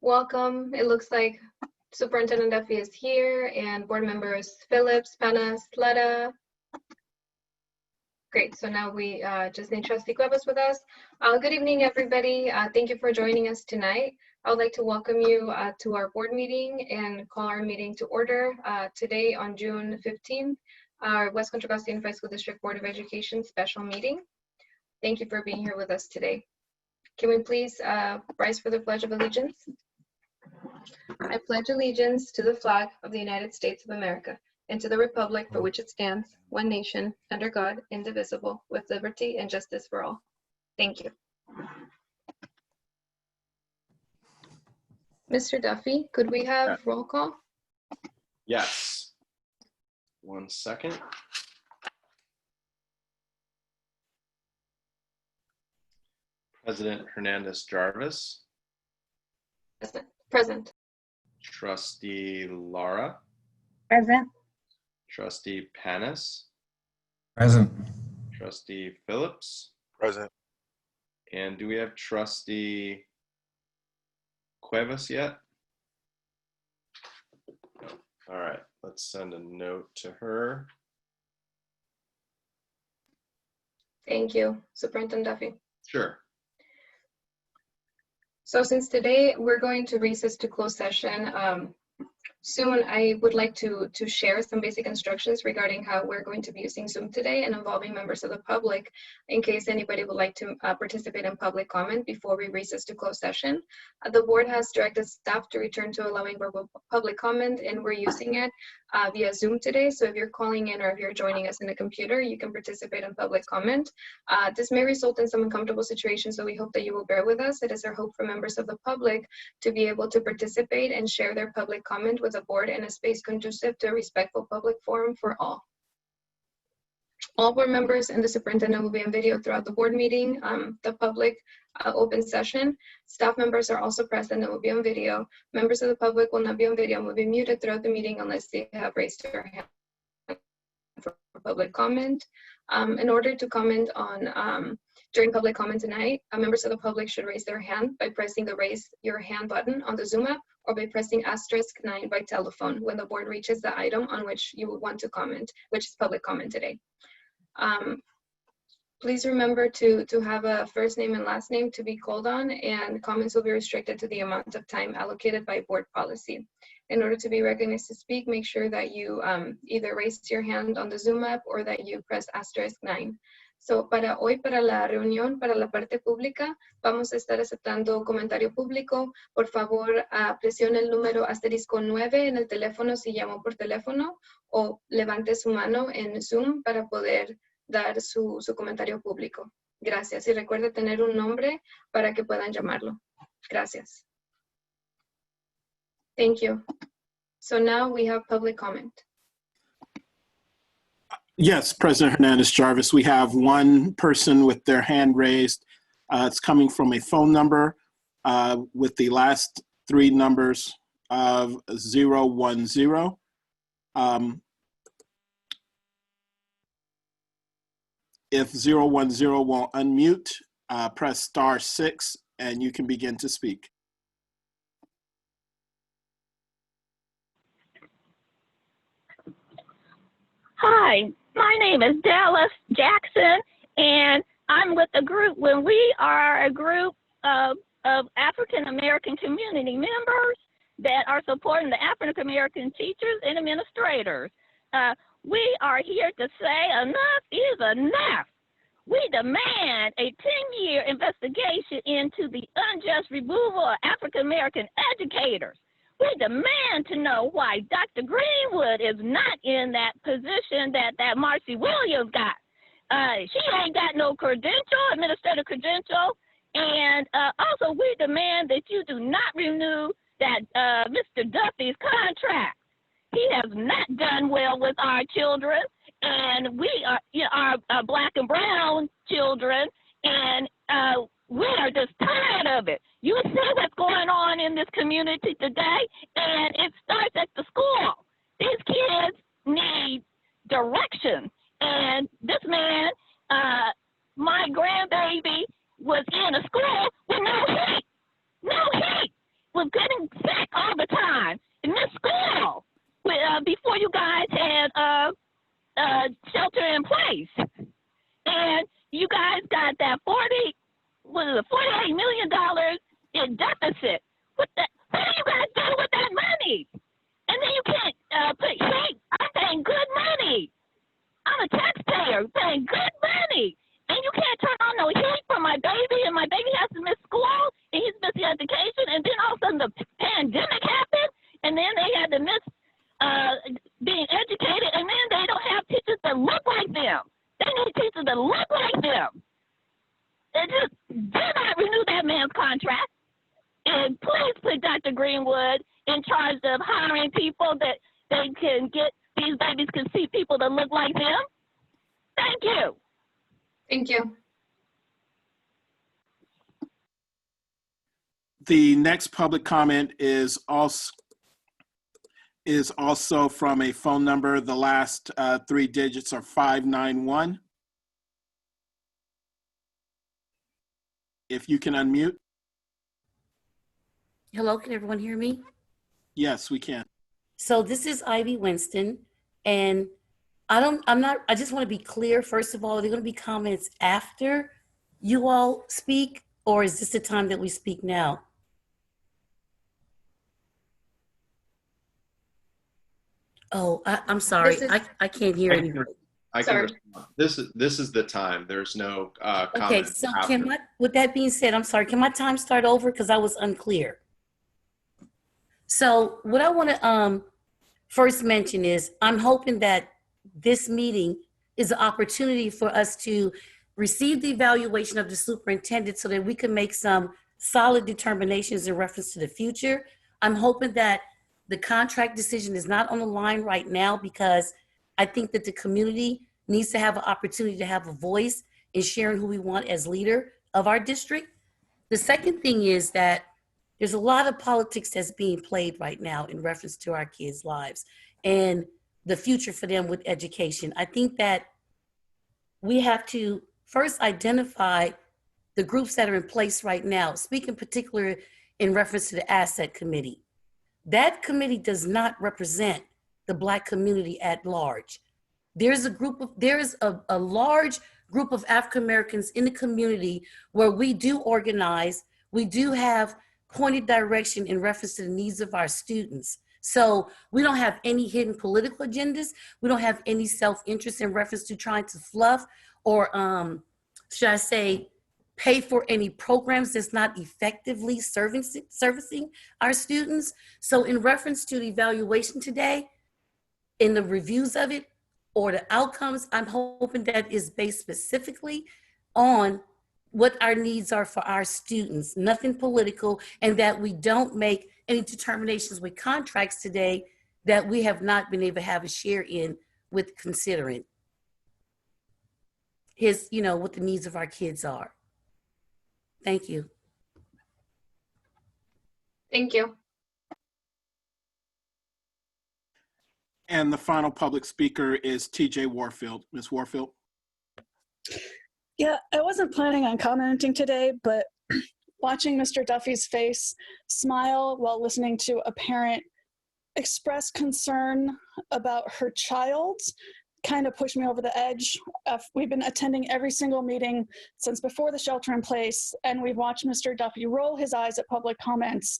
Welcome. It looks like Superintendent Duffy is here and board members Phillips, Panas, Letta. Great, so now we just need Trustee Cuevas with us. Good evening, everybody. Thank you for joining us tonight. I would like to welcome you to our board meeting and call our meeting to order today on June 15th, our West Contra Costa Unified School District Board of Education special meeting. Thank you for being here with us today. Can we please rise for the Pledge of Allegiance? I pledge allegiance to the flag of the United States of America and to the republic for which it stands, one nation, under God, indivisible, with liberty and justice for all. Thank you. Mr. Duffy, could we have roll call? Yes. 1 second. President Hernandez Jarvis. Present. Trustee Lara. Present. Trustee Panis. Present. Trustee Phillips. Present. And do we have Trustee Cuevas yet? No. All right, let's send a note to her. Thank you, Superintendent Duffy. Sure. So since today we're going to recess to closed session, soon I would like to share some basic instructions regarding how we're going to be using Zoom today and involving members of the public in case anybody would like to participate in public comment before we recess to closed session. The board has directed staff to return to allowing verbal public comment, and we're using it via Zoom today. So if you're calling in or if you're joining us in a computer, you can participate in public comment. This may result in some uncomfortable situations, so we hope that you will bear with us. It is our hope for members of the public to be able to participate and share their public comment with the board in a space conducive to a respectful public forum for all. All board members and the superintendent will be on video throughout the board meeting, the public open session. Staff members are also present and will be on video. Members of the public will not be on video and will be muted throughout the meeting unless they have raised their hand for public comment. In order to comment on during public comment tonight, members of the public should raise their hand by pressing the raise your hand button on the Zoom app or by pressing *9 by telephone when the board reaches the item on which you would want to comment, which is public comment today. Please remember to have a first name and last name to be called on, and comments will be restricted to the amount of time allocated by board policy. In order to be recognized to speak, make sure that you either raise your hand on the Zoom app or that you press *9. So, para hoy, para la reunión, para la parte pública, vamos a estar aceptando comentario público. Por favor, presione el número *9 en el teléfono si llamó por teléfono o levante su mano en Zoom para poder dar su comentario público. Gracias. Y recuerde tener un nombre para que puedan llamarlo. Gracias. Thank you. So now we have public comment. Yes, President Hernandez Jarvis, we have one person with their hand raised. It's coming from a phone number with the last 3 numbers of 010. If 010 will unmute, press *6 and you can begin to speak. Hi, my name is Dallas Jackson, and I'm with a group. When we are a group of African American community members that are supporting the African American teachers and administrators. We are here to say enough is enough. We demand a 10-year investigation into the unjust removal of African American educators. We demand to know why Dr. Greenwood is not in that position that Marcy Williams got. She ain't got no credential, administrative credential. And also we demand that you do not renew that Mr. Duffy's contract. He has not done well with our children, and we are, our Black and brown children, and we are just tired of it. You see what's going on in this community today, and it starts at the school. These kids need direction, and this man, my grandbaby, was in a school with no heat, was getting in place. And you guys got that $48 million in deficit. What do you guys do with that money? And then you can't put heat. I'm paying good money. I'm a taxpayer paying good money. And you can't turn on no heat for my baby, and my baby has to miss school, and he's missing education, and then all of a sudden the pandemic happened, and then they had to miss being educated, and then they don't have teachers that look like them. They need teachers that look like them. They just did not renew that man's contract. And please put Dr. Greenwood in charge of hiring people that they can get, these babies can see people that look like them. Thank you. Thank you. The next public comment is also from a phone number. The last 3 digits are 591. If you can unmute. Hello, can everyone hear me? Yes, we can. So this is Ivy Winston, and I just want to be clear. First of all, are there going to be comments after you all speak, or is this the time that we speak now? Oh, I'm sorry. I can't hear anybody. Sorry. This is the time. There's no comment. Okay, so after. with that being said, I'm sorry, can my time start over? Because I was unclear. So what I want to first mention is I'm hoping that this meeting is an opportunity for us to receive the evaluation of the superintendent so that we can make some solid determinations in reference to the future. I'm hoping that the contract decision is not on the line right now, because I think that the community needs to have an opportunity to have a voice in sharing who we want as leader of our district. The second thing is that there's a lot of politics that's being played right now in reference to our kids' lives and the future for them with education. I think that we have to first identify the groups that are in place right now, speak in particular in reference to the Asset Committee. That committee does not represent the Black community at large. There is a large group of African Americans in the community where we do organize, we do have pointed direction in reference to the needs of our students. So we don't have any hidden political agendas. We don't have any self-interest in reference to trying to fluff or, should I say, pay for any programs that's not effectively servicing our students. So in reference to the evaluation today, in the reviews of it or the outcomes, I'm hoping that is based specifically on what our needs are for our students, nothing political, and that we don't make any determinations with contracts today that we have not been able to have a share in with considering what the needs of our kids are. Thank you. Thank you. And the final public speaker is TJ Warfield. Ms. Warfield. Yeah, I wasn't planning on commenting today, but watching Mr. Duffy's face smile while listening to a parent express concern about her child kind of pushed me over the edge. We've been attending every single meeting since before the shelter in place, and we've watched Mr. Duffy roll his eyes at public comments,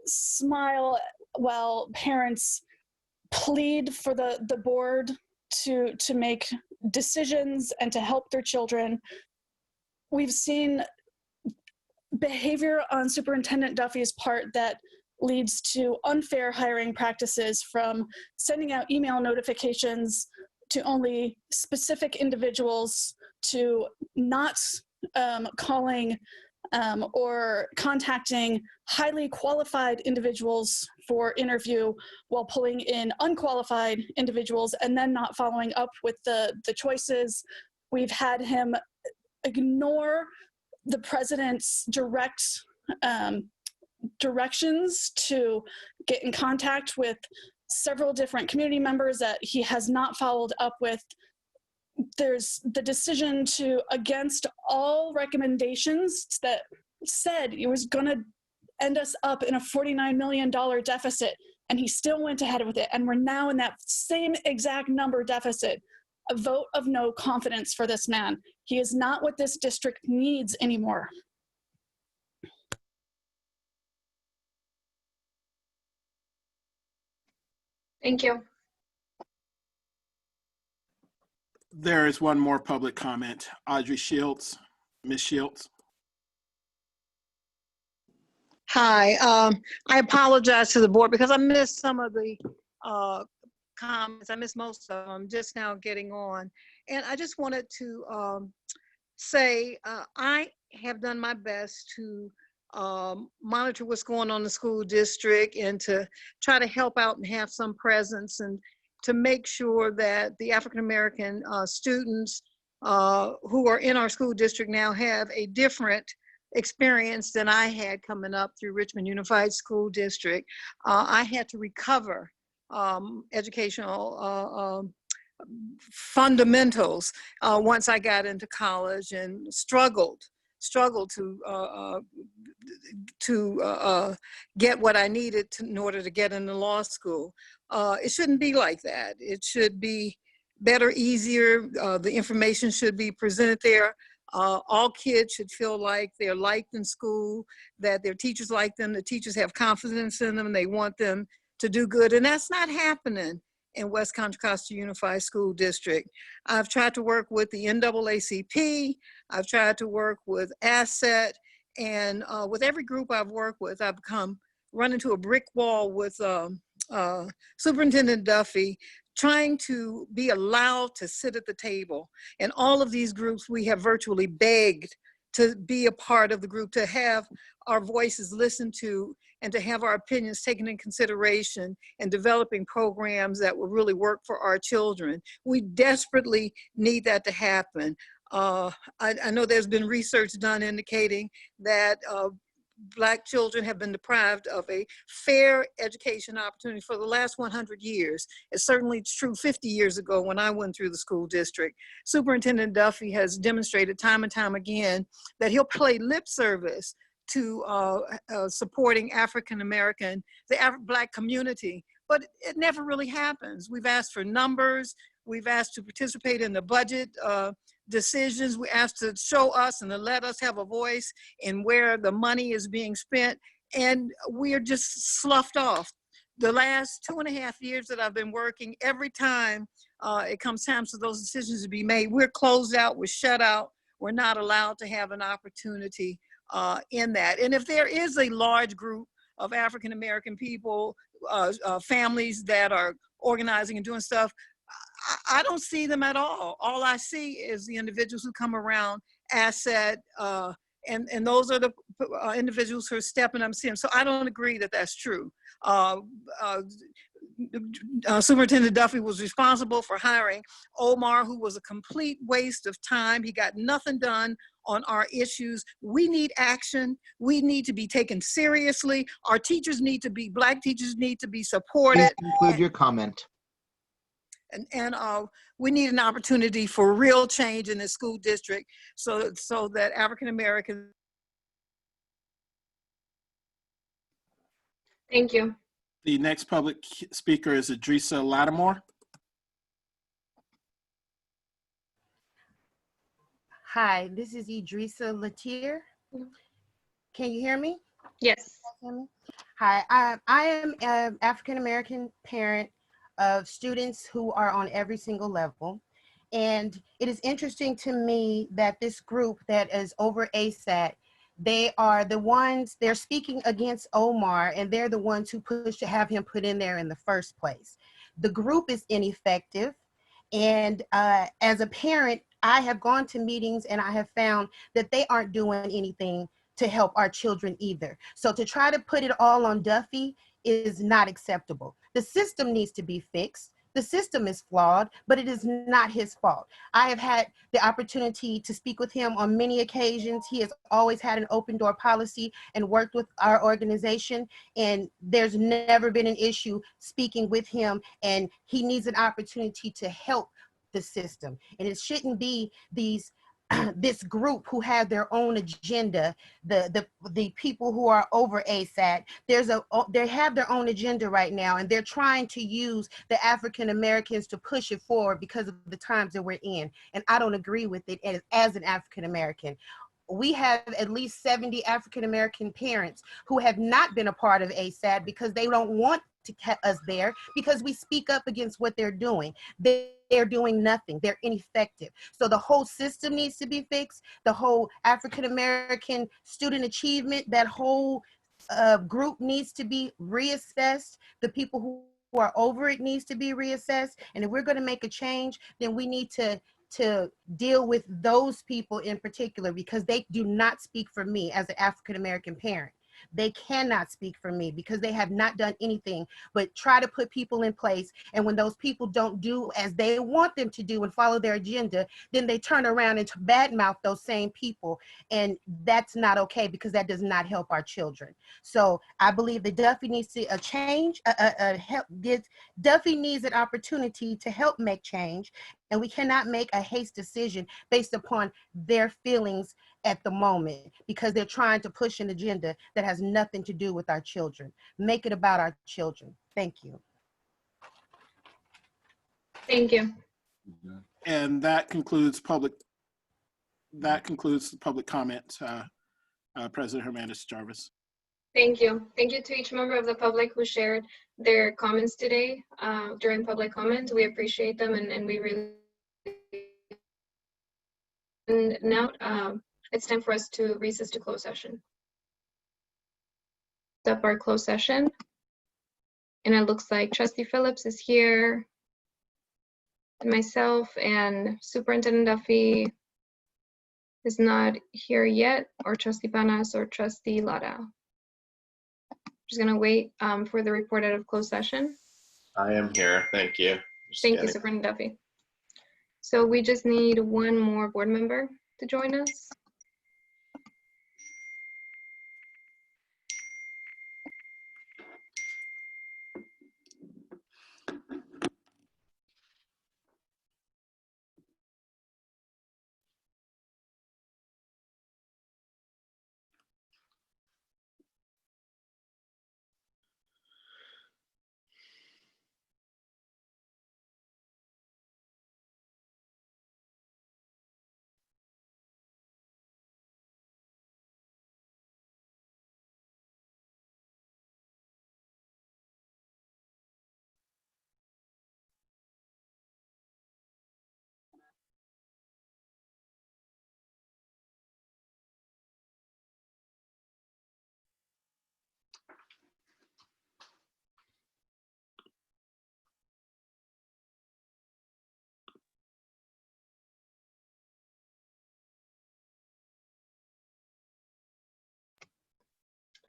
smile while parents plead for the board to make decisions and to help their children. We've seen behavior on Superintendent Duffy's part that leads to unfair hiring practices, from sending out email notifications to only specific individuals, to not calling or contacting highly qualified individuals for interview while pulling in unqualified individuals and then not following up with the choices. We've had him ignore the president's direct directions to get in contact with several different community members that he has not followed up with. There's the decision to, against all recommendations that said it was going to end us up in a $49 million deficit, and he still went ahead with it. And we're now in that same exact number deficit a vote of no confidence for this man. He is not what this district needs anymore. Thank you. There is one more public comment. Audrey Shields, Ms. Shields. Hi, I apologize to the board because I missed some of the comments. I missed most of them, just now getting on. And I just wanted to say I have done my best to monitor what's going on in the school district and to try to help out and have some presence and to make sure that the African-American students who are in our school district now have a different experience than I had coming up through Richmond Unified School District. I had to recover educational fundamentals once I got into college and struggled to get what I needed in order to get into law school. It shouldn't be like that. It should be better, easier. The information should be presented there. All kids should feel like they're liked in school, that their teachers like them, the teachers have confidence in them, and they want them to do good. And that's not happening in West Contra Costa Unified School District. I've tried to work with the NAACP. I've tried to work with ASSET, and with every group I've worked with, I've run into a brick wall with Superintendent Duffy, trying to be allowed to sit at the table. And all of these groups, we have virtually begged to be a part of the group, to have our voices listened to, and to have our opinions taken in consideration in developing programs that will really work for our children. We desperately need that to happen. I know there's been research done indicating that Black children have been deprived of a fair education opportunity for the last 100 years. It's certainly true 50 years ago when I went through the school district. Superintendent Duffy has demonstrated time and time again that he'll play lip service to supporting the Black community, but it never really happens. We've asked for numbers. We've asked to participate in the budget decisions. We asked to show us and to let us have a voice in where the money is being spent, and we are just sloughed off. The last 2.5 years that I've been working, every time it comes time for those decisions to be made, we're closed out, we're shut out, we're not allowed to have an opportunity in that. And if there is a large group of African-American people, families that are organizing and doing stuff, I don't see them at all. All I see is the individuals who come around ASSET, and those are the individuals who are stepping up and seeing. So I don't agree that that's true. Superintendent Duffy was responsible for hiring Omar, who was a complete waste of time. He got nothing done on our issues. We need action. We need to be taken seriously. Our teachers need to be, Black teachers need to be supported. Please conclude your comment. And we need an opportunity for real change in the school district so that African Americans. Thank you. The next public speaker is Adriana Latier. Hi, this is Adriana Latier. Can you hear me? Yes. Hi, I am an African-American parent of students who are on every single level. And it is interesting to me that this group that is over ASAT, they are the ones, they're speaking against Omar, and they're the ones who pushed to have him put in there in the first place. The group is ineffective. And as a parent, I have gone to meetings and I have found that they aren't doing anything to help our children either. So to try to put it all on Duffy is not acceptable. The system needs to be fixed. The system is flawed, but it is not his fault. I have had the opportunity to speak with him on many occasions. He has always had an open door policy and worked with our organization, and there's never been an issue speaking with him, and he needs an opportunity to help the system. And it shouldn't be these this group who have their own agenda, the people who are over ASAT, they have their own agenda right now, and they're trying to use the African Americans to push it forward because of the times that we're in. And I don't agree with it as an African American. We have at least 70 African American parents who have not been a part of ASAT because they don't want to get us there, because we speak up against what they're doing. They're doing nothing. They're ineffective. So the whole system needs to be fixed. The whole African American student achievement, that whole group needs to be reassessed. The people who are over it needs to be reassessed. And if we're going to make a change, then we need to deal with those people in particular, because they do not speak for me as an African American parent. They cannot speak for me because they have not done anything but try to put people in place. And when those people don't do as they want them to do and follow their agenda, then they turn around and badmouth those same people. And that's not okay, because that does not help our children. So I believe that Duffy needs to Duffy needs an opportunity to help make change. And we cannot make a haste decision based upon their feelings at the moment, because they're trying to push an agenda that has nothing to do with our children. Make it about our children. Thank you. Thank you. And that concludes the public comment, President Hernandez Jarvis. Thank you. Thank you to each member of the public who shared their comments today during public comment. We appreciate them, and we really. And now it's time for us to recess to closed session. Up our closed session, and it looks like Trustee Phillips is here, and myself, and Superintendent Duffy is not here yet, or Trustee Panas or Trustee Lara. Just gonna wait for the report out of closed session. I am here. Thank you. Thank you, Superintendent Duffy. So we just need one more board member to join us.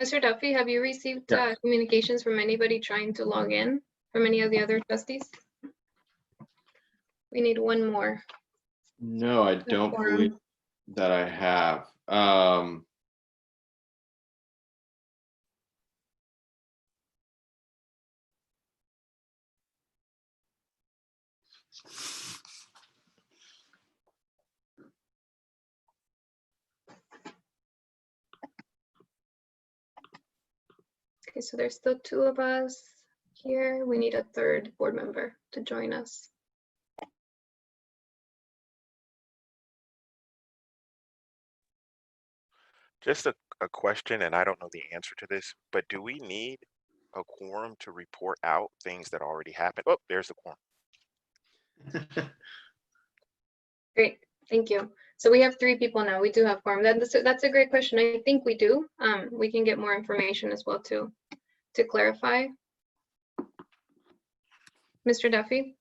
Mr. Duffy, have you received communications from anybody trying to log in, from any of the other trustees? We need one more. No, I don't believe that I have. Okay, so there's still two of us here. We need a third board member to join us. Just a question, and I don't know the answer to this, but do we need a quorum to report out things that already happened? Oh, there's the quorum. Great, thank you. So we have 3 people now. We do have quorum. That's a great question. I think we do. We can get more information as well to clarify. Mr. Duffy?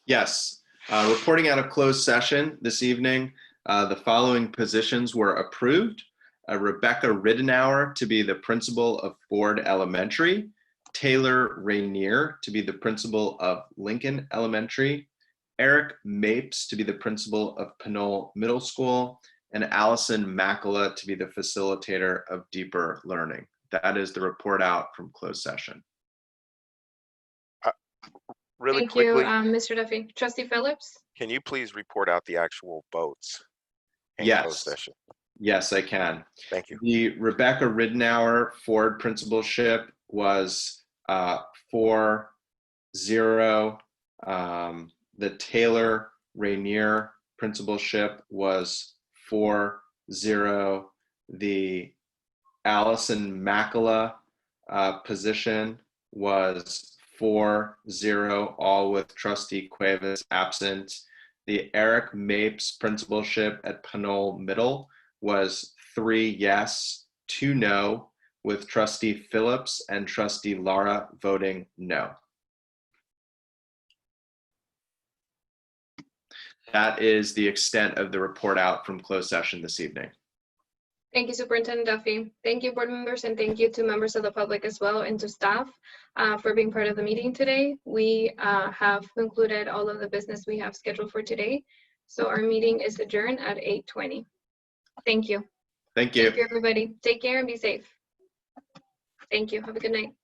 Yes. Reporting out of closed session this evening, the following positions were approved. Rebecca Ridenour to be the principal of Ford Elementary, Taylor Rainier to be the principal of Lincoln Elementary, Eric Mapes to be the principal of Pinole Middle School, and Allison Makala to be the facilitator of Deeper Learning. That is the report out from closed session. Really Thank quickly, you, Mr. Duffy. Trustee Phillips? can you please report out the actual votes? in Yes. closed session? Yes, I can. Thank you. The Rebecca Ridenour Ford principalship was 4-0. The Taylor Rainier principalship was 4-0. The Allison Makala position was 4-0, all with Trustee Cuevas absent. The Eric Mapes principalship at Pinole Middle was 3 yes, 2 no, with Trustee Phillips and Trustee Lara voting no. That is the extent of the report out from closed session this evening. Thank you, Superintendent Duffy. Thank you, board members, and thank you to members of the public as well and to staff for being part of the meeting today. We have concluded all of the business we have scheduled for today. So our meeting is adjourned at 8:20. Thank you. Thank you. Thank you, everybody. Take care and be safe. Thank you. Have a good night.